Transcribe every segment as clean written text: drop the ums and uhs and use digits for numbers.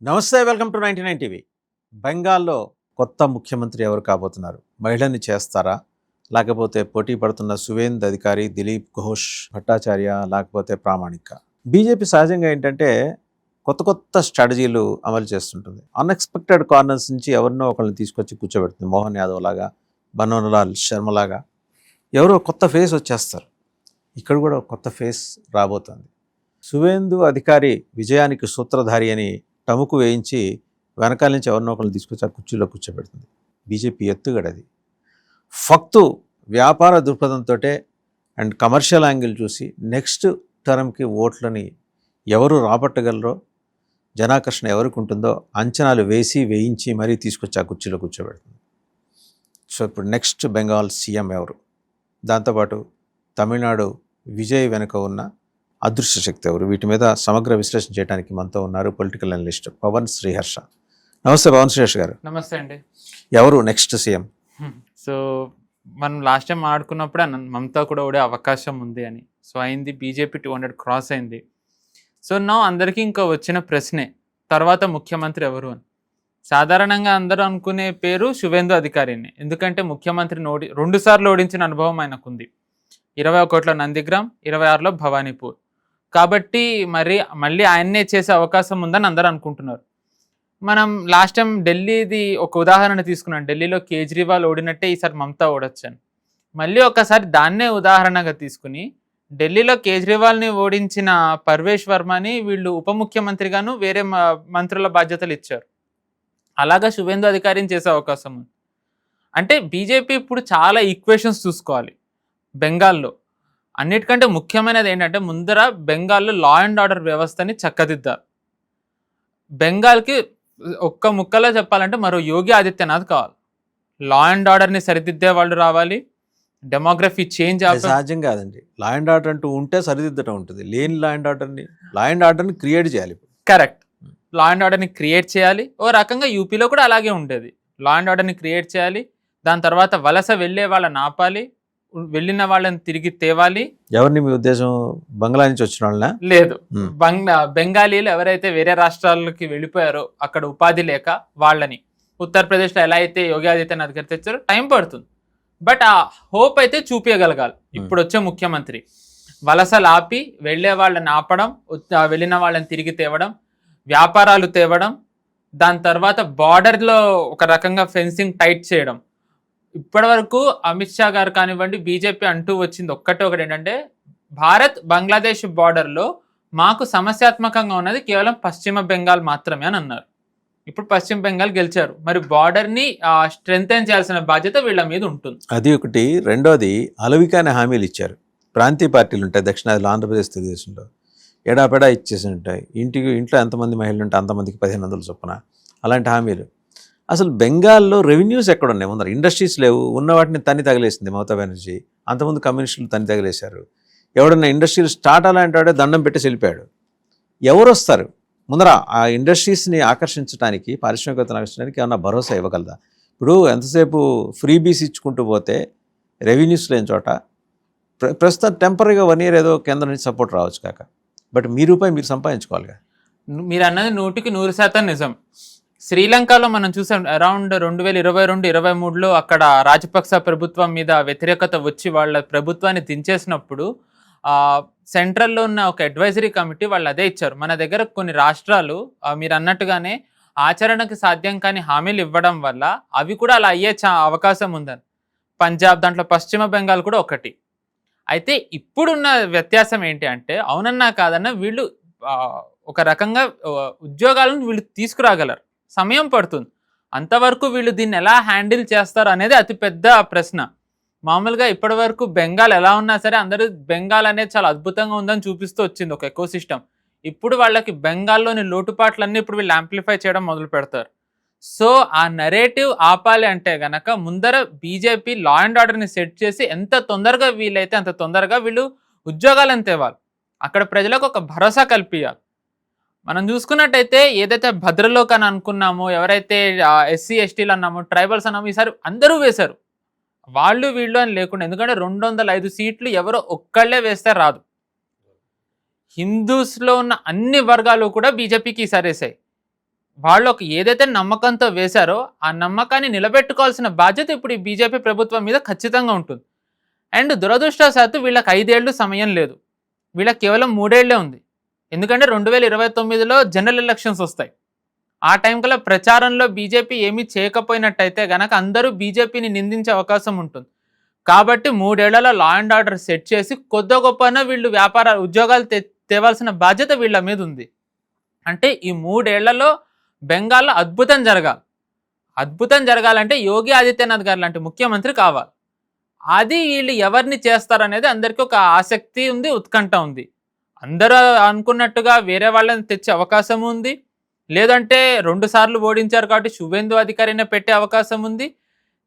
నమస్తే, welcome to 99 TV. బెంగాల్లో కొత్త ముఖ్యమంత్రి ఎవరు కాబోతున్నారు? మహిళని చేస్తారా, లేకపోతే పోటీ పడుతున్న సువేంద్ అధికారి, దిలీప్ ఘోష్ భట్టాచార్య, లేకపోతే ప్రామాణిక? బీజేపీ సహజంగా ఏంటంటే కొత్త కొత్త స్ట్రాటజీలు అమలు చేస్తుంటుంది. అన్ఎక్స్పెక్టెడ్ కార్నర్స్ నుంచి ఎవరినో ఒకరిని తీసుకొచ్చి కూర్చోబెడుతుంది. మోహన్ యాదవ్ లాగా, బన్వరీలాల్ శర్మ లాగా ఎవరో కొత్త ఫేస్ వచ్చేస్తారు. ఇక్కడ కూడా కొత్త ఫేస్ రాబోతుంది. సువేందు అధికారి విజయానికి సూత్రధారి అని టముకు వేయించి వెనకాల నుంచి ఎవరినో ఒకరిని తీసుకొచ్చి ఆ కుర్చీలో కూర్చోబెడుతుంది. బీజేపీ ఎత్తుగడది. ఫక్తు వ్యాపార దృక్పథంతో అండ్ కమర్షియల్ యాంగిల్ చూసి నెక్స్ట్ టర్మ్కి ఓట్లని ఎవరు రాబట్టగలరో, జనాకర్షణ ఎవరికి ఉంటుందో అంచనాలు వేయించి మరీ తీసుకొచ్చి ఆ కుర్చీలో కూర్చోబెడుతుంది. సో ఇప్పుడు నెక్స్ట్ బెంగాల్ సీఎం ఎవరు? దాంతోపాటు తమిళనాడు విజయ్ వెనుక ఉన్న అదృశ్య శక్తి ఎవరు? వీటి మీద సమగ్ర విశ్లేషణ చేయడానికి మనతో ఉన్నారు పొలిటికల్ అనలిస్ట్ పవన్ శ్రీహర్ష. నమస్తే పవన్ శ్రీహర్ష గారు. నమస్తే అండి. ఎవరు నెక్స్ట్ సీఎం? సో మనం లాస్ట్ టైం ఆడుకున్నప్పుడే మమతా కూడా ఓడే అవకాశం ఉంది అని. సో అయింది, బీజేపీ 200 క్రాస్ అయింది. సో నా అందరికీ ఇంకా వచ్చిన ప్రశ్నే, తర్వాత ముఖ్యమంత్రి ఎవరు అని. సాధారణంగా అందరూ అనుకునే పేరు శువేందు అధికారిని. ఎందుకంటే ముఖ్యమంత్రిని 2 సార్లు ఓడించిన అనుభవం ఆయనకుంది. 21లో నందిగ్రామ్, 26లో భవానీపూర్. కాబట్టి మళ్ళీ ఆయన్నే చేసే అవకాశం ఉందని అందరూ అనుకుంటున్నారు. మనం లాస్ట్ టైం ఢిల్లీది ఒక ఉదాహరణ తీసుకున్నాం. ఢిల్లీలో కేజ్రీవాల్ ఓడినట్టే ఈసారి మమతా ఓడొచ్చాను. మళ్ళీ ఒకసారి దాన్నే ఉదాహరణగా తీసుకుని ఢిల్లీలో కేజ్రీవాల్ని ఓడించిన పర్వేష్ వర్మని వీళ్ళు ఉప ముఖ్యమంత్రిగాను వేరే మంత్రుల బాధ్యతలు ఇచ్చారు. అలాగా శువేందు అధికారిని చేసే అవకాశం ఉంది. అంటే బీజేపీ ఇప్పుడు చాలా ఈక్వేషన్స్ చూసుకోవాలి బెంగాల్లో. అన్నిటికంటే ముఖ్యమైనది ఏంటంటే ముందర బెంగాల్లో లా అండ్ ఆర్డర్ వ్యవస్థని చక్కదిద్దారు. బెంగాల్కి ఒక్క ముక్కలో చెప్పాలంటే మరో యోగి ఆదిత్యనాథ్ కావాలి. లా అండ్ ఆర్డర్ని సరిదిద్దే వాళ్ళు రావాలి. డెమోగ్రఫీ చేంజ్ సహజం కాదండి. లా అండ్ ఆర్డర్ అంటూ ఉంటే సరిదిద్దటం ఉంటుంది. లేని లా అండ్ ఆర్డర్ని క్రియేట్ చేయాలి. కరెక్ట్. లా అండ్ ఆర్డర్ని క్రియేట్ చేయాలి. ఓ రకంగా యూపీలో కూడా అలాగే ఉండేది. లా అండ్ ఆర్డర్ని క్రియేట్ చేయాలి. దాని తర్వాత వలస వెళ్ళే వాళ్ళని ఆపాలి, వెళ్ళిన వాళ్ళని తిరిగి తేవాలి. ఎవరిని మీ ఉద్దేశం? బంగ్లా నుంచి వచ్చిన వాళ్ళనా? లేదు, బెంగాలీలు ఎవరైతే వేరే రాష్ట్రాలకి వెళ్ళిపోయారో అక్కడ ఉపాధి లేక వాళ్ళని. ఉత్తరప్రదేశ్లో ఎలా అయితే యోగి ఆదిత్యనాథ్ గారు తెచ్చారో టైం పడుతుంది, బట్ ఆ హోప్ అయితే చూపించగలగాలి ఇప్పుడు వచ్చే ముఖ్యమంత్రి. వలసలు ఆపి వెళ్ళే వాళ్ళని ఆపడం, వెళ్ళిన వాళ్ళని తిరిగి తేవడం, వ్యాపారాలు తేవడం, దాని తర్వాత బార్డర్లో ఒక రకంగా ఫెన్సింగ్ టైట్ చేయడం. ఇప్పటి వరకు అమిత్ షా గారు కానివ్వండి, బీజేపీ అంటూ వచ్చింది ఒకటి ఏంటంటే భారత్ బంగ్లాదేశ్ బార్డర్లో మాకు సమస్యాత్మకంగా ఉన్నది కేవలం పశ్చిమ బెంగాల్ మాత్రమే అని అన్నారు. ఇప్పుడు పశ్చిమ బెంగాల్ గెలిచారు, మరి బార్డర్ని స్ట్రెంగ్తెన్ చేయాల్సిన బాధ్యత వీళ్ళ మీద ఉంటుంది. అది ఒకటి. రెండోది, అలవికానే హామీలు ఇచ్చారు. ప్రాంతీయ పార్టీలు ఉంటాయి దక్షిణాదిలో, ఆంధ్రప్రదేశ్ తెలుగుదేశంలో ఎడాపెడా ఇచ్చేసి ఉంటాయి. ఇంట్లో ఎంతమంది మహిళలు ఉంటే అంతమందికి 1500 చొప్పున, అలాంటి హామీలు. అసలు బెంగాల్లో రెవెన్యూస్ ఎక్కడ ఉన్నాయి? ముందర ఇండస్ట్రీస్ లేవు. ఉన్న వాటిని తన్ని తగిలేసింది మమతా బెనర్జీ. అంతకుముందు కమ్యూనిస్టులు తన్ని తగిలేశారు. ఎవడన్నా ఇండస్ట్రీలు స్టార్ట్ అలాంటి వాడే దండం పెట్టేసి వెళ్ళిపోయాడు. ఎవరు వస్తారు ముందర? ఆ ఇండస్ట్రీస్ని ఆకర్షించడానికి, పారిశ్రామికతను ఆకర్షించడానికి ఏమన్నా భరోసా ఇవ్వగలదా? ఇప్పుడు ఎంతసేపు ఫ్రీబీస్ ఇచ్చుకుంటూ పోతే రెవెన్యూస్ లేని చోట ప్రస్తుతం టెంపరీగా 1 year ఏదో కేంద్రం నుంచి సపోర్ట్ రావచ్చు కాక, బట్ మీ రూపాయి మీరు సంపాదించుకోవాలిగా. మీరు అన్నది 100% నిజం. శ్రీలంకలో మనం చూసాం, అరౌండ్ 2022-23లో అక్కడ రాజపక్స ప్రభుత్వం మీద వ్యతిరేకత వచ్చి వాళ్ళ ప్రభుత్వాన్ని దించేసినప్పుడు సెంట్రల్లో ఉన్న ఒక అడ్వైజరీ కమిటీ వాళ్ళు అదే ఇచ్చారు. మన దగ్గర కొన్ని రాష్ట్రాలు మీరు అన్నట్టుగానే ఆచరణకు సాధ్యం కాని హామీలు ఇవ్వడం వల్ల అవి కూడా అలా అయ్యే అవకాశం ఉందని. పంజాబ్, దాంట్లో పశ్చిమ బెంగాల్ కూడా ఒకటి. అయితే ఇప్పుడున్న వ్యత్యాసం ఏంటి అంటే, అవునన్నా కాదన్నా వీళ్ళు ఒక రకంగా ఉద్యోగాలను వీళ్ళు తీసుకురాగలరు, సమయం పడుతుంది. అంతవరకు వీళ్ళు దీన్ని ఎలా హ్యాండిల్ చేస్తారు అనేది అతిపెద్ద ప్రశ్న. మామూలుగా ఇప్పటి వరకు బెంగాల్ ఎలా ఉన్నా సరే అందరూ బెంగాల్ అనేది చాలా అద్భుతంగా ఉందని చూపిస్తూ వచ్చింది ఒక ఎకో సిస్టమ్. ఇప్పుడు వాళ్ళకి బెంగాల్లోని లోటుపాట్లన్నీ ఇప్పుడు వీళ్ళు యాంప్లిఫై చేయడం మొదలు పెడతారు. సో ఆ నెరేటివ్ ఆపాలి అంటే గనక ముందర బీజేపీ లా అండ్ ఆర్డర్ని సెట్ చేసి ఎంత తొందరగా వీలైతే అంత తొందరగా వీళ్ళు ఉద్యోగాలను తేవాలి, అక్కడ ప్రజలకు ఒక భరోసా కల్పించాలి. మనం చూసుకున్నట్టయితే ఏదైతే భద్రలోక్ అని అనుకున్నామో, ఎవరైతే SC STలు అన్నామో, ట్రైబల్స్ అన్నామో, ఈసారి అందరూ వేశారు. వాళ్ళు వీళ్ళు అని లేకుండా, ఎందుకంటే 205 సీట్లు ఎవరో ఒక్కళ్ళే వేస్తే రాదు. హిందూస్లో ఉన్న అన్ని వర్గాలు కూడా బీజేపీకి ఈసారి వేసాయి. వాళ్ళు ఏదైతే నమ్మకంతో వేశారో ఆ నమ్మకాన్ని నిలబెట్టుకోవాల్సిన బాధ్యత ఇప్పుడు ఈ బీజేపీ ప్రభుత్వం మీద ఖచ్చితంగా ఉంటుంది. అండ్ దురదృష్టవశాత్తు వీళ్ళకి 5 ఏళ్ళు సమయం లేదు, వీళ్ళకి కేవలం 3 ఏళ్లే ఉంది. ఎందుకంటే 2029లో జనరల్ ఎలక్షన్స్ వస్తాయి. ఆ టైం కల్లా ప్రచారంలో బీజేపీ ఏమీ చేయకపోయినట్టయితే గనక అందరూ బీజేపీని నిందించే అవకాశం ఉంటుంది. కాబట్టి 3 ఏళ్లలో లా అండ్ ఆర్డర్ సెట్ చేసి కొద్ది గొప్పన వీళ్ళు వ్యాపార ఉద్యోగాలు తేవాల్సిన బాధ్యత వీళ్ళ మీద ఉంది. అంటే ఈ 3 ఏళ్లలో బెంగాల్లో అద్భుతం జరగాలి. అద్భుతం జరగాలంటే యోగి ఆదిత్యనాథ్ గారు లాంటి ముఖ్యమంత్రి కావాలి. అది వీళ్ళు ఎవరిని చేస్తారనేది అందరికీ ఒక ఆసక్తి ఉంది, ఉత్కంఠ ఉంది. అందరూ అనుకున్నట్టుగా వేరే వాళ్ళని తెచ్చే అవకాశం ఉంది, లేదంటే 2 సార్లు ఓడించారు కాబట్టి శువేందు అధికారిని పెట్టే అవకాశం ఉంది,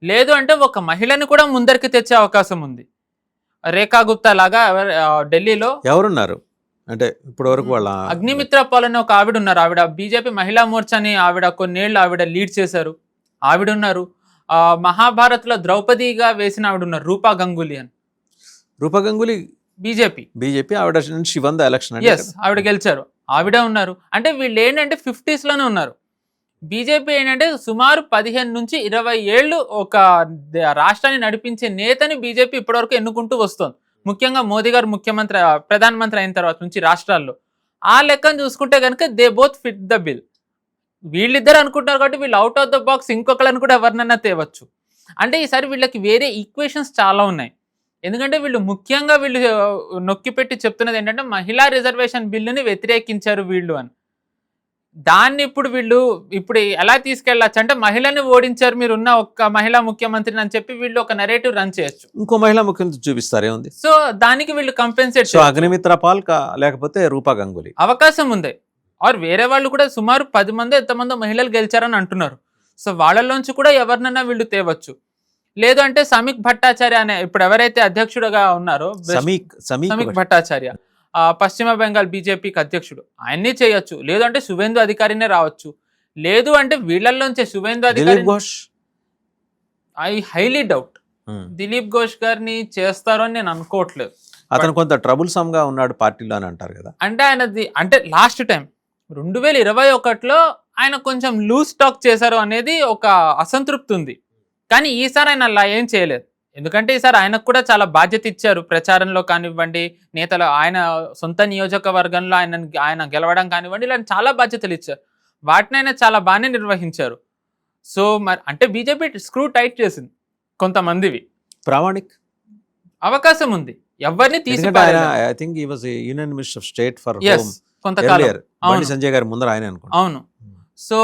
లేదు అంటే ఒక మహిళని కూడా ముందరికి తెచ్చే అవకాశం ఉంది. రేఖా గుప్తా లాగా ఢిల్లీలో ఎవరున్నారు అంటే ఇప్పటి వరకు వాళ్ళ అగ్నిమిత్ర పాల్ అనే ఒక ఆవిడ ఉన్నారు. ఆవిడ బీజేపీ మహిళా మోర్చాని ఆవిడ కొన్నేళ్ళు ఆవిడ లీడ్ చేశారు. ఆవిడ ఉన్నారు. మహాభారత్లో ద్రౌపదిగా వేసిన ఆవిడ ఉన్నారు, రూపా గంగూలీ అని. రూపా గంగూలీ బీజేపీ ఆవిడ శివంద ఎలక్షన్ ఆవిడ గెలిచారు. ఆవిడ ఉన్నారు. అంటే వీళ్ళు ఏంటంటే 50s లోనే ఉన్నారు. బీజేపీ ఏంటంటే సుమారు 15 నుంచి 20 ఏళ్ళు ఒక రాష్ట్రాన్ని నడిపించే నేతని బీజేపీ ఇప్పటివరకు ఎన్నుకుంటూ వస్తుంది. ముఖ్యంగా మోదీ గారు ప్రధానమంత్రి అయిన తర్వాత నుంచి రాష్ట్రాల్లో ఆ లెక్కను చూసుకుంటే కనుక they both fit the bill. వీళ్ళిద్దరు అనుకుంటారు కాబట్టి వీళ్ళు అవుట్ ఆఫ్ ద బాక్స్ ఇంకొకళ్ళని కూడా ఎవరినైనా తేవచ్చు. అంటే ఈసారి వీళ్ళకి వేరే ఈక్వేషన్స్ చాలా ఉన్నాయి. ఎందుకంటే వీళ్ళు ముఖ్యంగా నొక్కిపెట్టి చెప్తున్నది ఏంటంటే మహిళా రిజర్వేషన్ బిల్లుని వ్యతిరేకించారు వీళ్ళు అని. దాన్ని ఇప్పుడు ఎలా తీసుకెళ్ళచ్చు అంటే మహిళని ఓడించారు మీరు ఉన్న ఒక్క మహిళా ముఖ్యమంత్రిని అని చెప్పి వీళ్ళు ఒక నెరేటివ్ రన్ చేయొచ్చు. ఇంకో మహిళా ముఖ్యమంత్రి చూపిస్తారే ఉంది. సో దానికి వీళ్ళు కంపెన్సేట్ అగ్నిమిత్ర పాల్ లేకపోతే రూపా గంగూలీ అవకాశం ఉంది. ఆర్ వేరే వాళ్ళు కూడా సుమారు 10 మంది ఎంతమందో మహిళలు గెలిచారని అంటున్నారు. సో వాళ్ళలోంచి కూడా ఎవరినైనా వీళ్ళు తేవచ్చు. లేదు అంటే సమీక్ భట్టాచార్య అనే ఇప్పుడు ఎవరైతే అధ్యక్షుడుగా ఉన్నారో సమీక్ భట్టాచార్య పశ్చిమ బెంగాల్ బీజేపీకి అధ్యక్షుడు, ఆయన్ని చేయొచ్చు. లేదు అంటే శువేందు అధికారినే రావచ్చు. లేదు అంటే వీళ్ళల్లోంచే శువేందు అధికారి I highly doubt Dilip Ghosh గారిని చేస్తారో అని నేను అనుకోవట్లేదు. అతను కొంత ట్రబుల్ సమ్ గా ఉన్నాడు పార్టీలో అని అంటారు కదా. అంటే ఆయనది అంటే లాస్ట్ టైం 2021లో ఆయన కొంచెం లూజ్ టాక్ చేశారు అనేది ఒక అసంతృప్తి ఉంది. కానీ ఈసారి ఆయన అలా ఏం చేయలేదు. ఎందుకంటే ఈసారి ఆయనకు కూడా చాలా బాధ్యత ఇచ్చారు. ప్రచారంలో కానివ్వండి, నేతలు ఆయన సొంత నియోజకవర్గంలో ఆయన గెలవడం కానివ్వండి, ఇలా చాలా బాధ్యతలు ఇచ్చారు. వాటిని ఆయన చాలా బాగానే నిర్వహించారు. సో మరి అంటే బీజేపీ స్క్రూ టైట్ చేసింది కొంతమందివి. ప్రామాణిక్ అవకాశం ఉంది, ఎవరిని సంజయ్ గారి ముందర ఆయన అవును. సో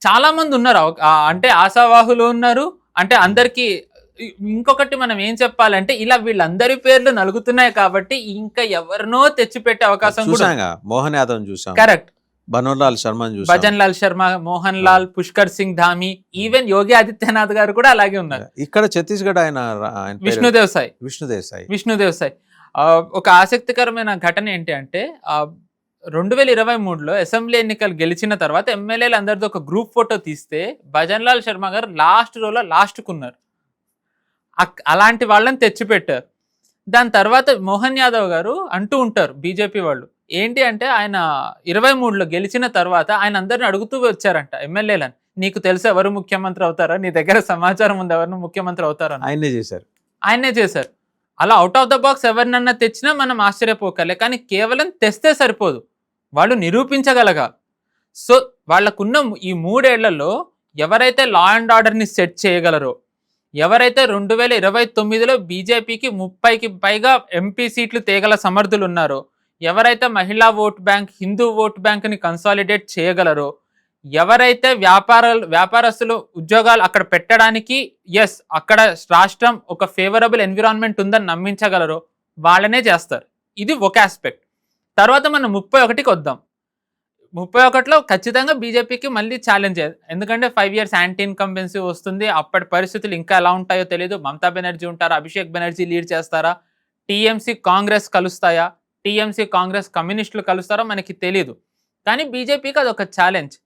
చాలా మంది ఉన్నారు, అంటే ఆశావాహులు ఉన్నారు. అంటే అందరికి ఇంకొకటి మనం ఏం చెప్పాలంటే ఇలా వీళ్ళందరి పేర్లు నలుగుతున్నాయి కాబట్టి ఇంకా ఎవరినో తెచ్చిపెట్టే అవకాశం కూడా. మోహన్ యాదవ్ చూసాం, కరెక్ట్, భజన్ లాల్ శర్మ, మోహన్ లాల్, పుష్కర్ సింగ్ ధామి, ఈవెన్ యోగి ఆదిత్యనాథ్ గారు కూడా అలాగే ఉన్నారు. ఇక్కడ ఛత్తీస్గఢ్ ఆయన విష్ణుదేవ్ సాయి. ఒక ఆసక్తికరమైన ఘటన ఏంటి అంటే 2023లో అసెంబ్లీ ఎన్నికలు గెలిచిన తర్వాత ఎమ్మెల్యేలు అందరితో ఒక గ్రూప్ ఫోటో తీస్తే భజన్ లాల్ శర్మ గారు లాస్ట్ రోలో లాస్ట్కున్నారు. అలాంటి వాళ్ళని తెచ్చిపెట్టారు. దాని తర్వాత మోహన్ యాదవ్ గారు అంటూ ఉంటారు బీజేపీ వాళ్ళు ఏంటి అంటే ఆయన 23లో గెలిచిన తర్వాత ఆయన అందరిని అడుగుతూ వచ్చారంట ఎమ్మెల్యేలని, నీకు తెలుసు ఎవరు ముఖ్యమంత్రి అవుతారా, నీ దగ్గర సమాచారం ఉంది ఎవరు ముఖ్యమంత్రి అవుతారా. ఆయనే చేశారు. అలా అవుట్ ఆఫ్ ద బాక్స్ ఎవరినన్నా తెచ్చినా మనం ఆశ్చర్యపోకలే. కానీ కేవలం తెస్తే సరిపోదు, వాళ్ళు నిరూపించగలగాలి. సో వాళ్ళకున్న ఈ 3 ఏళ్లలో ఎవరైతే లా అండ్ ఆర్డర్ని సెట్ చేయగలరో, ఎవరైతే 2029లో బీజేపీకి 30కి పైగా ఎంపీ సీట్లు తేగల సమర్థులు ఉన్నారో, ఎవరైతే మహిళా ఓట్ బ్యాంక్, హిందూ ఓట్ బ్యాంక్ని కన్సాలిడేట్ చేయగలరో, ఎవరైతే వ్యాపారస్తులు ఉద్యోగాలు అక్కడ పెట్టడానికి అక్కడ రాష్ట్రం ఒక ఫేవరబుల్ ఎన్విరాన్మెంట్ ఉందని నమ్మించగలరో వాళ్ళనే చేస్తారు. ఇది ఒక ఆస్పెక్ట్. తర్వాత మనం 31కి వద్దాం. 31లో ఖచ్చితంగా బీజేపీకి మళ్ళీ ఛాలెంజ్, ఎందుకంటే 5 years యాంటీ ఇన్కంబెన్సీ వస్తుంది. అప్పటి పరిస్థితులు ఇంకా ఎలా ఉంటాయో తెలియదు. మమతా బెనర్జీ ఉంటారా, అభిషేక్ బెనర్జీ లీడ్ చేస్తారా, టీఎంసీ కాంగ్రెస్ కలుస్తాయా, టీఎంసీ కాంగ్రెస్ కమ్యూనిస్టులు కలుస్తారా మనకి తెలియదు. కానీ బీజేపీకి అదొక ఛాలెంజ్.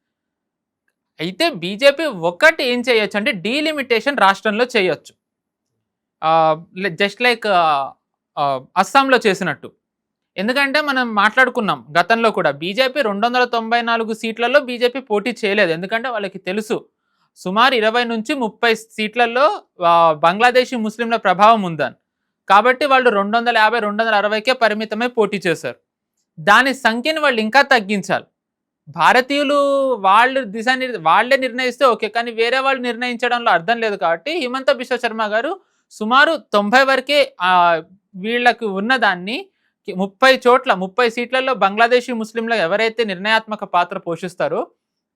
అయితే బీజేపీ ఒకటి ఏం చేయొచ్చు అంటే డీలిమిటేషన్ రాష్ట్రంలో చేయొచ్చు, జస్ట్ లైక్ అస్సాంలో చేసినట్టు. ఎందుకంటే మనం మాట్లాడుకున్నాం గతంలో కూడా బీజేపీ 294 సీట్లలో బీజేపీ పోటీ చేయలేదు. ఎందుకంటే వాళ్ళకి తెలుసు సుమారు 20 నుంచి 30 సీట్లలో బంగ్లాదేశీ ముస్లింల ప్రభావం ఉందని. కాబట్టి వాళ్ళు 250, 260కే పరిమితమై పోటీ చేశారు. దాని సంఖ్యను వాళ్ళు ఇంకా తగ్గించాలి. భారతీయులు వాళ్ళు వాళ్ళే నిర్ణయిస్తే ఓకే, కానీ వేరే వాళ్ళు నిర్ణయించడంలో అర్థం లేదు. కాబట్టి హిమంత బిశ్వ శర్మ గారు సుమారు 90 వరకే వీళ్ళకి ఉన్నదాన్ని 30 సీట్లలో బంగ్లాదేశీ ముస్లింలు ఎవరైతే నిర్ణయాత్మక పాత్ర పోషిస్తారో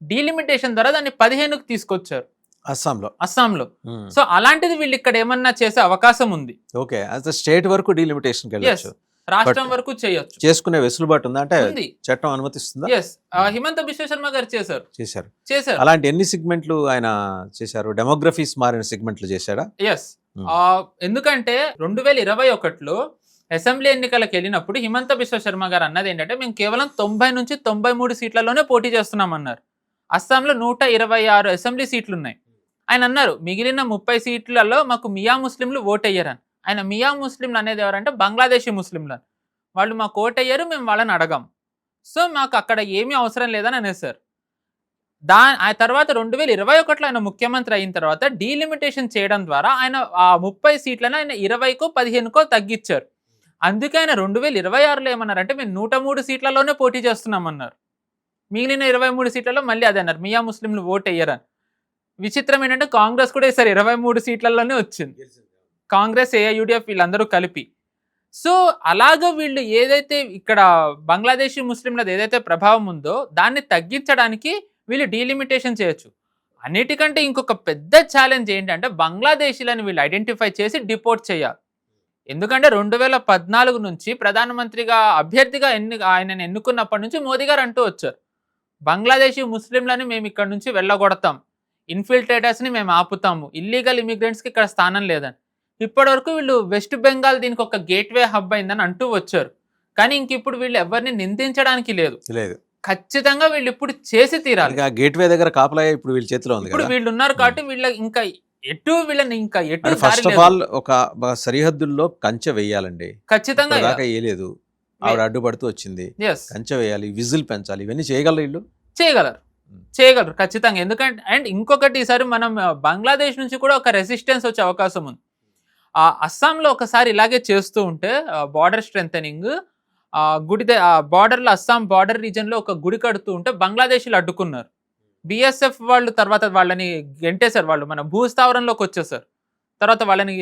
డీలిమిటేషన్ ద్వారా దాన్ని 15కు తీసుకొచ్చారు అస్సాంలో. సో అలాంటిది వీళ్ళు ఇక్కడ ఏమన్నా చేసే అవకాశం ఉంది. ఓకే, స్టేట్ వరకు డీలిమిటేషన్ రాష్ట్రం వరకు చేయొచ్చు, చేసుకునే వెసులుబాటు ఉందా అంటే చట్టం అనుమతిస్తుందా? హిమంత బిశ్వ శర్మ గారు చేశారు. అలాంటి ఎన్ని సెగ్మెంట్లు ఆయన చేశారు? డెమోగ్రఫీస్ మారిన సెగ్మెంట్లు చేశారా? ఎందుకంటే 2021లో అసెంబ్లీ ఎన్నికలకు వెళ్ళినప్పుడు హిమంత బిశ్వ శర్మ గారు అన్నది ఏంటంటే మేము కేవలం 90 నుంచి 93 సీట్లలోనే పోటీ చేస్తున్నామన్నారు. అస్సాంలో 126 అసెంబ్లీ సీట్లు ఉన్నాయి. ఆయన అన్నారు మిగిలిన 30 సీట్లలో మాకు మియా ముస్లింలు ఓటయ్యారని. ఆయన మియా ముస్లింలు అనేది ఎవరంటే బంగ్లాదేశీ ముస్లింలు. వాళ్ళు మాకు ఓటయ్యారు, మేము వాళ్ళని అడగాం, సో మాకు అక్కడ ఏమీ అవసరం లేదని అనేసారు. ఆ తర్వాత 2021లో ఆయన ముఖ్యమంత్రి అయిన తర్వాత డీలిమిటేషన్ చేయడం ద్వారా ఆయన ఆ 30 సీట్లను ఆయన 20కో 15కో తగ్గించారు. అందుకే ఆయన 2026లో ఏమన్నారంటే మేము 103 సీట్లలోనే పోటీ చేస్తున్నామన్నారు. మిగిలిన 23 సీట్లలో మళ్ళీ అదే అన్నారు మియా ముస్లింలు ఓట్ అయ్యారని. విచిత్రం ఏంటంటే కాంగ్రెస్ కూడా ఈసారి 23 సీట్లలోనే వచ్చింది, కాంగ్రెస్, ఏఐయుడిఎఫ్ వీళ్ళందరూ కలిపి. సో అలాగా వీళ్ళు ఏదైతే ఇక్కడ బంగ్లాదేశీ ముస్లింలది ఏదైతే ప్రభావం ఉందో దాన్ని తగ్గించడానికి వీళ్ళు డీలిమిటేషన్ చేయొచ్చు. అన్నిటికంటే ఇంకొక పెద్ద ఛాలెంజ్ ఏంటంటే బంగ్లాదేశీలను వీళ్ళు ఐడెంటిఫై చేసి డిపోర్ట్ చేయాలి. ఎందుకంటే 2014 నుంచి ప్రధానమంత్రిగా అభ్యర్థిగా ఆయనను ఎన్నుకున్నప్పటి నుంచి మోదీ గారు అంటూ వచ్చారు బంగ్లాదేశీ ముస్లింలని మేము ఇక్కడ నుంచి వెళ్ళగొడతాం, ఇన్ఫిల్ట్రేటర్స్ని మేము ఆపుతాము, ఇల్లీగల్ ఇమిగ్రెంట్స్కి ఇక్కడ స్థానం లేదని. ఇప్పటివరకు వీళ్ళు వెస్ట్ బెంగాల్ దీనికి ఒక గేట్వే హబ్ అయిందని అంటూ వచ్చారు. కానీ ఇంక ఇప్పుడు వీళ్ళు ఎవరిని నిందించడానికి లేదు, ఖచ్చితంగా వీళ్ళు ఇప్పుడు చేసి తీరాలి. గేట్వే దగ్గర కాపలా ఇప్పుడు వీళ్ళ చేతిలో ఉంది. ఇప్పుడు వీళ్ళు ఉన్నారు కాబట్టి వీళ్ళ ఇంకా వీళ్ళని ఇంకా ఫస్ట్ ఆఫ్ ఆల్ ఒక సరిహద్దుల్లో కంచె వేయాలండి. ఖచ్చితంగా వేయలేదు, ఆవిడ అడ్డుపడుతూ వచ్చింది, కంచె వేయాలి, విజిల్ పెంచాలి, ఇవన్నీ చేయగలరు వీళ్ళు, చేయగలరు ఖచ్చితంగా. ఎందుకంటే అండ్ ఇంకొకటి ఈసారి మనం బంగ్లాదేశ్ నుంచి కూడా ఒక రెసిస్టెన్స్ వచ్చే అవకాశం ఉంది. అస్సాంలో ఒకసారి ఇలాగే చేస్తూ ఉంటే బార్డర్ స్ట్రెంథనింగ్ బార్డర్లో అస్సాం బార్డర్ రీజన్లో ఒక గుడి కడుతూ ఉంటే బంగ్లాదేశీలు అడ్డుకున్నారు. బిఎస్ఎఫ్ వాళ్ళు తర్వాత వాళ్ళని గెంటేశారు, వాళ్ళు మన భూస్థావరంలోకి వచ్చేసారు. తర్వాత వాళ్ళని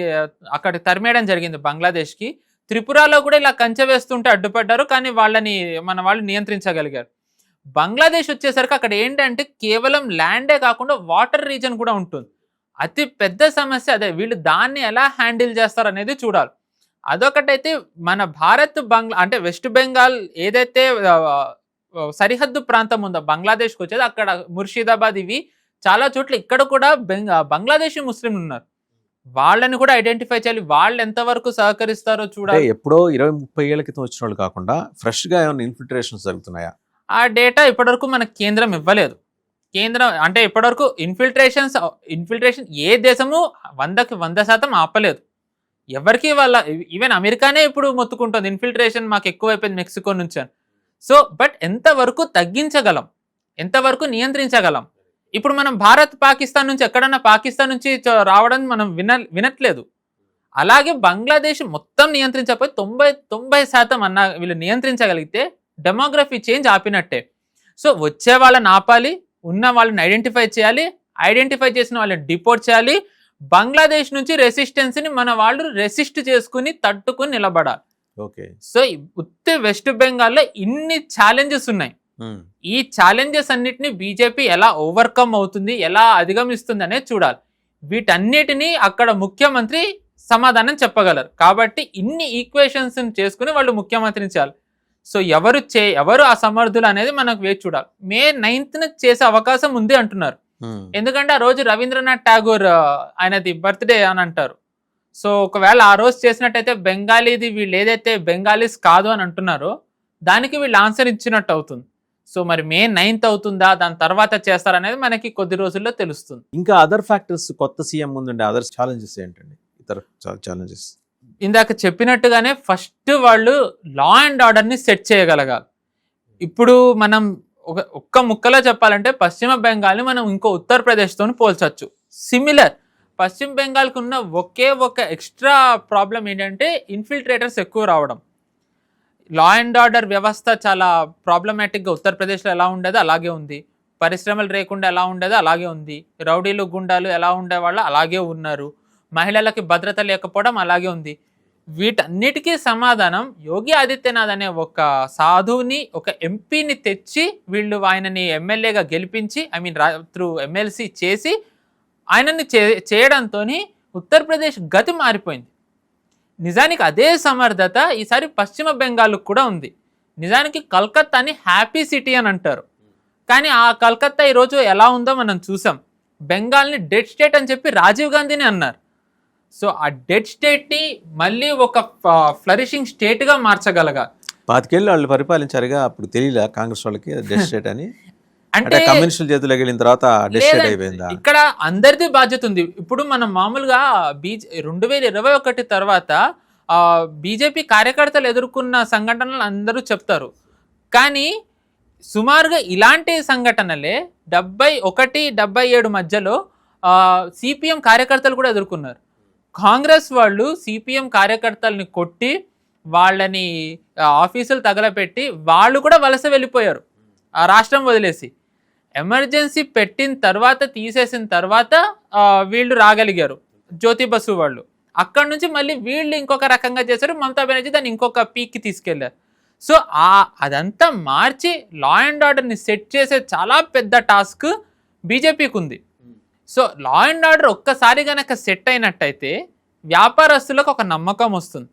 అక్కడ తరిమేయడం జరిగింది బంగ్లాదేశ్కి. త్రిపురలో కూడా ఇలా కంచె వేస్తుంటే అడ్డుపడ్డారు, కానీ మన వాళ్ళు నియంత్రించగలిగారు. బంగ్లాదేశ్ వచ్చేసరికి అక్కడ ఏంటంటే కేవలం ల్యాండే కాకుండా వాటర్ రీజన్ కూడా ఉంటుంది. అతి పెద్ద సమస్య అదే, వీళ్ళు దాన్ని ఎలా హ్యాండిల్ చేస్తారు అనేది చూడాలి. అదొకటైతే మన భారత్ అంటే వెస్ట్ బెంగాల్ ఏదైతే సరిహద్దు ప్రాంతం ఉందో బంగ్లాదేశ్కి వచ్చేది, అక్కడ ముర్షిదాబాద్ ఇవి చాలా చోట్ల ఇక్కడ కూడా బంగ్లాదేశీ ముస్లింలు ఉన్నారు. వాళ్ళని కూడా ఐడెంటిఫై చేయాలి, వాళ్ళు ఎంతవరకు సహకరిస్తారో చూడాలి. ఎప్పుడో 20-30 ఏళ్ల క్రితం వచ్చిన వాళ్ళు కాకుండా ఫ్రెష్ గా ఏమైనా ఇన్ఫిల్ట్రేషన్స్ జరుగుతున్నాయా? ఆ డేటా ఇప్పటివరకు మనకు కేంద్రం ఇవ్వలేదు. కేంద్రం అంటే ఇప్పటివరకు ఇన్ఫిల్ట్రేషన్ ఏ దేశము 100కి 100% ఆపలేదు ఎవరికి. ఈవెన్ అమెరికానే ఇప్పుడు మొత్తుకుంటుంది ఇన్ఫిల్ట్రేషన్ మాకు ఎక్కువైపోయింది మెక్సికో నుంచి అని. సో బట్ ఎంతవరకు తగ్గించగలం, ఎంతవరకు నియంత్రించగలం? ఇప్పుడు మనం భారత్ పాకిస్తాన్ నుంచి ఎక్కడన్నా పాకిస్తాన్ నుంచి రావడం మనం వినట్లేదు. అలాగే బంగ్లాదేశ్ మొత్తం నియంత్రించకపోతే 90% అన్న వీళ్ళు నియంత్రించగలిగితే డెమోగ్రఫీ చేంజ్ ఆపినట్టే. సో వచ్చే వాళ్ళని ఆపాలి, ఉన్న వాళ్ళని ఐడెంటిఫై చేయాలి, ఐడెంటిఫై చేసిన వాళ్ళని డిపోర్ట్ చేయాలి. బంగ్లాదేశ్ నుంచి రెసిస్టెన్స్ని మన వాళ్ళు రెసిస్ట్ చేసుకుని తట్టుకుని నిలబడాలి. ఓకే, సో ఉత్తే వెస్ట్ బెంగాల్లో ఇన్ని ఛాలెంజెస్ ఉన్నాయి. ఈ ఛాలెంజెస్ అన్నిటిని బీజేపీ ఎలా ఓవర్కమ్ అవుతుంది, ఎలా అధిగమిస్తుంది అనేది చూడాలి. వీటన్నిటినీ అక్కడ ముఖ్యమంత్రి సమాధానం చెప్పగలరు. కాబట్టి ఇన్ని ఈక్వేషన్స్ చేసుకుని వాళ్ళు ముఖ్యమంత్రిని చేయాలి. సో ఎవరు అసమర్థులు అనేది మనకు వేచి చూడాలి. May 9th చేసే అవకాశం ఉంది అంటున్నారు. ఎందుకంటే ఆ రోజు రవీంద్రనాథ్ ఠాగూర్ ఆయనది బర్త్డే అని అంటారు. సో ఒకవేళ ఆ రోజు చేసినట్టయితే బెంగాలీది వీళ్ళు ఏదైతే బెంగాలీస్ కాదు అని అంటున్నారో దానికి వీళ్ళు ఆన్సర్ ఇచ్చినట్టు అవుతుంది. సో మరి May 9th అవుతుందా, దాని తర్వాత చేస్తారనేది మనకి కొద్ది రోజుల్లో తెలుస్తుంది. ఇంకా అదర్ ఫ్యాక్టర్స్, కొత్త సీఎం ముందుండే అదర్ ఛాలెంజెస్ ఏంటండి? ఇతర ఛాలెంజెస్ ఇందాక చెప్పినట్టుగానే ఫస్ట్ వాళ్ళు లా అండ్ ఆర్డర్ని సెట్ చేయగలగాలి. ఇప్పుడు మనం ఒక్క ముక్కలో చెప్పాలంటే పశ్చిమ బెంగాల్ని మనం ఇంకో ఉత్తరప్రదేశ్తో పోల్చొచ్చు. సిమిలర్. పశ్చిమ బెంగాల్కి ఉన్న ఒకే ఒక ఎక్స్ట్రా ప్రాబ్లం ఏంటంటే ఇన్ఫిల్ట్రేటర్స్ ఎక్కువ రావడం. లా అండ్ ఆర్డర్ వ్యవస్థ చాలా ప్రాబ్లమాటిక్గా ఉత్తరప్రదేశ్లో ఎలా ఉండేదో అలాగే ఉంది. పరిశ్రమలు లేకుండా ఎలా ఉండేదో అలాగే ఉంది. రౌడీలు గుండాలు ఎలా ఉండేవాళ్ళు అలాగే ఉన్నారు. మహిళలకి భద్రత లేకపోవడం అలాగే ఉంది. వీటన్నిటికీ సమాధానం యోగి ఆదిత్యనాథ్ అనే ఒక సాధువుని, ఒక ఎంపీని తెచ్చి వీళ్ళు ఆయనని ఎమ్మెల్యేగా గెలిపించి త్రూ ఎమ్మెల్సీ చేసి ఆయనని చేయడంతో ఉత్తరప్రదేశ్ గతి మారిపోయింది. నిజానికి అదే సమర్థత ఈసారి పశ్చిమ బెంగాల్కు కూడా ఉంది. నిజానికి కలకత్తాని హ్యాపీ సిటీ అని అంటారు, కానీ ఆ కలకత్తా ఈరోజు ఎలా ఉందో మనం చూసాం. బెంగాల్ని డెడ్ స్టేట్ అని చెప్పి రాజీవ్ గాంధీని అన్నారు. సో ఆ డెడ్ స్టేట్ని మళ్ళీ ఒక ఫ్లరిషింగ్ స్టేట్గా మార్చగలగాలి. 5 ఏళ్ళు వాళ్ళు పరిపాలించారుగా, అప్పుడు తెలియలే కాంగ్రెస్ వాళ్ళకి డెడ్ స్టేట్ అని. అంటే కమ్యూనిస్టుల చేతులకు వెళ్ళిన తర్వాత డెడ్ స్టేట్ అయిపోయిందా? ఇక్కడ అందరిది బాధ్యత ఉంది. ఇప్పుడు మనం మామూలుగా 2021 తర్వాత బీజేపీ కార్యకర్తలు ఎదుర్కొన్న సంఘటనలు అందరూ చెప్తారు, కానీ సుమారుగా ఇలాంటి సంఘటనలే 71-77 మధ్యలో సిపిఎం కార్యకర్తలు కూడా ఎదుర్కొన్నారు. కాంగ్రెస్ వాళ్ళు సిపిఎం కార్యకర్తల్ని కొట్టి వాళ్ళని ఆఫీసులు తగలపెట్టి వాళ్ళు కూడా వలస వెళ్ళిపోయారు ఆ రాష్ట్రం వదిలేసి. ఎమర్జెన్సీ పెట్టిన తర్వాత, తీసేసిన తర్వాత వీళ్ళు రాగలిగారు, జ్యోతి బసు వాళ్ళు. అక్కడ నుంచి మళ్ళీ వీళ్ళు ఇంకొక రకంగా చేశారు. మమతా బెనర్జీ దాన్ని ఇంకొక పీక్కి తీసుకెళ్లారు. సో అదంతా మార్చి లా అండ్ ఆర్డర్ని సెట్ చేసే చాలా పెద్ద టాస్క్ బీజేపీకి ఉంది. సో లా అండ్ ఆర్డర్ ఒక్కసారి కనుక సెట్ అయినట్టయితే వ్యాపారస్తులకు ఒక నమ్మకం వస్తుంది.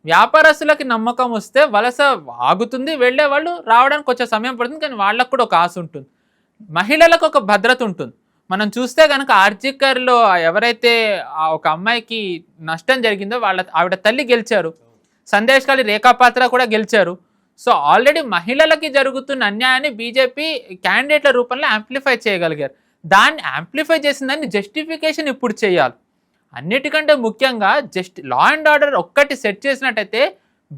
వ్యాపారస్తులకి నమ్మకం వస్తే వలస ఆగుతుంది, వెళ్ళే వాళ్ళు రావడానికి కొంచెం సమయం పడుతుంది, కానీ వాళ్ళకు కూడా ఒక ఆశ ఉంటుంది. మహిళలకు ఒక భద్రత ఉంటుంది. మనం చూస్తే కనుక ఆర్జికర్లో ఎవరైతే ఒక అమ్మాయికి నష్టం జరిగిందో ఆవిడ తల్లి గెలిచారు, సందేశ్కాళి రేఖాపాత్ర కూడా గెలిచారు. సో ఆల్రెడీ మహిళలకి జరుగుతున్న అన్యాయాన్ని బీజేపీ క్యాండిడేట్ల రూపంలో యాంప్లిఫై చేయగలిగారు. దాన్ని యాంప్లిఫై చేసిన దాన్ని జస్టిఫికేషన్ ఇప్పుడు చేయాలి. అన్నిటికంటే ముఖ్యంగా లా అండ్ ఆర్డర్ ఒక్కటి సెట్ చేసినట్టయితే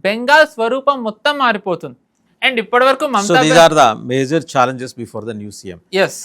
బెంగాల్ స్వరూపం మొత్తం మారిపోతుంది. అండ్ ఇప్పటి వరకు major challenges before the new CM. yes